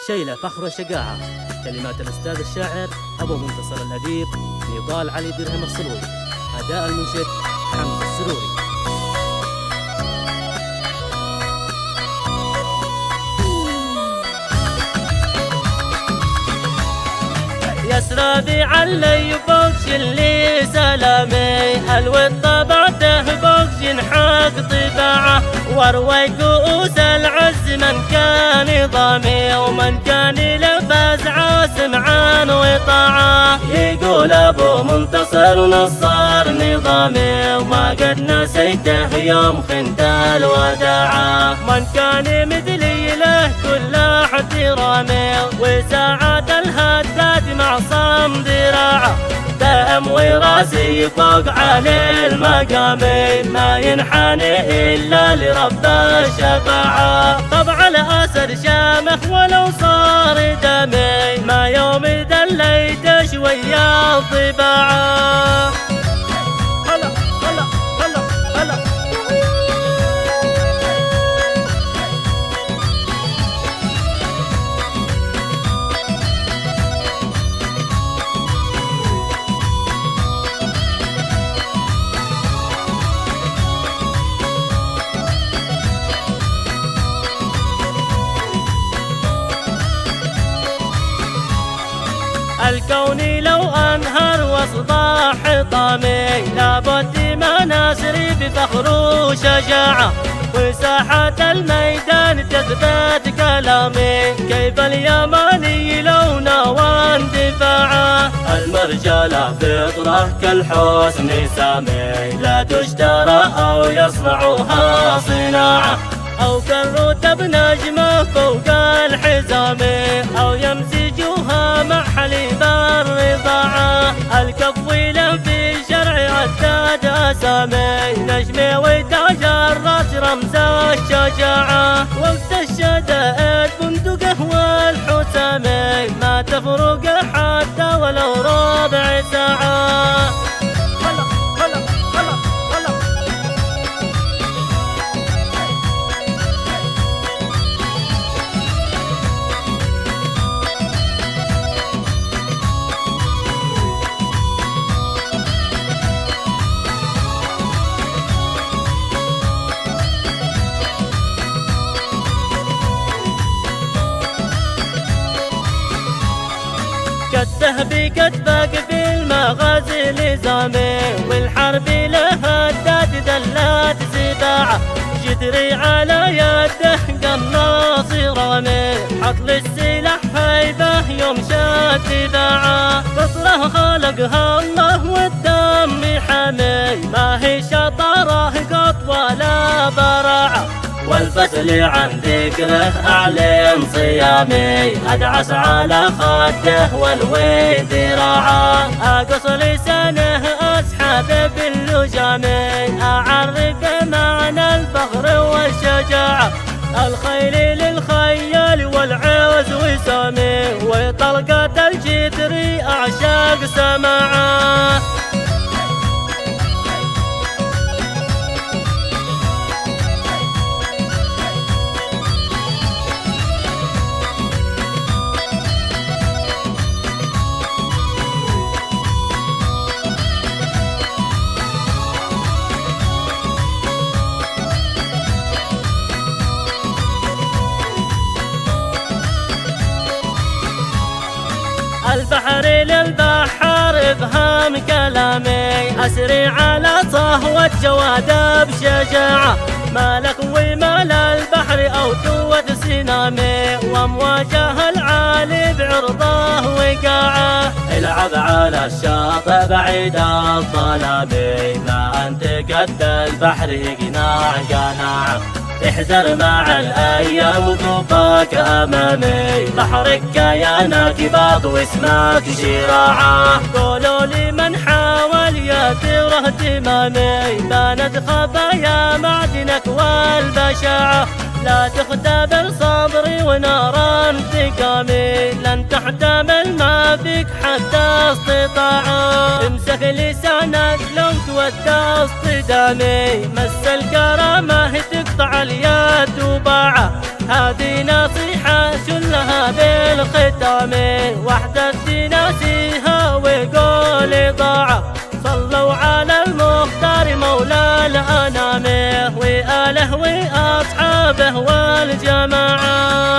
شيلة فخر وشجاعة. كلمات الأستاذ الشاعر أبو منتصر الأديب نضال علي درهم الصلوي. أداء المنشد حمزة السروري. يسرى بعلي بوكش اللي سلامي الود طبعته بوكش حق طباعه واروي كؤوس العز من كان ضامي ومن كان لباس عاصم عن وطاعه. يقول ابو منتصر نصار نظامي وما قد نسيته يوم خنت الوداعه. من كان مثلي له كل احترامي وساعات الهداد مع صم ذراعه. دام وراسي فوق علي المقام ما ينحني الا لرب الشفاعه. طبع الاسد شامخ ولو صار دمي ما يوم دليت شويه الطباعه. الكون لو أنهر واصبح حطامي لابد ما نسري بفخر وشجاعة وساحة الميدان تثبت كلامي. كيف اليماني لو نوى اندفاعه. المرجلة فطرة كالحسن سامي لا تشترى أو يصنعها صناعة أو كالرتب نجمة فوق الحزام أو يمزجوها مع حليب الرضاعة. الكف له في الشرع عداد أسامي نجمي وتاج الراس رمز الشجاعة. وقت الشدائد بندقه والحسامي ما تفرق حتى ولو ربع ساعة. كالذهب كتبك في المغازي لزامي والحرب لها الداد دلات سباعة. جدري على يده قناص رامي حط للسلاح هيبه يوم شاد باعه. فطره خلقها الله والدم حامي ما هي شطره قط ولا براعه. والفصل عن ذكره أعلن صيامي أدعس على خده والوي ذراعه. أقص لسانه أسحب باللجام أعرف معنى الفخر والشجاعة. الخيل للخيال والعز وسامي وطلقة الجدري أعشاق سماعه. البحر للبحر افهم كلامي أسري على صهوة جواد بشجاعة. مالك ومال البحر أو قوة سنامي وامواجه العالي بعرضه وقاعه. العب على الشاطئ بعيد الظلام ما أنت قد البحر يقناع قناعه. احذر مع الايام وطوفك امامي بحرك كيانك باط واسمك شراعه. قولوا لي من حاول يثير اهتمامي بانت خفايا معدنك والبشاعه. لا تختبر صبري ونار انتقامي لن تحتمل ما فيك حتى استطاعه. امسك لسانك لو تودى اصطدامي مس الكرامه تقطع اليد وباعه. هذه نصيحة شلها بين الختام وحدة تناسيها وقول ضاعة. صلوا على المختار مولى الأنام وآله وأصحابه والجماعة.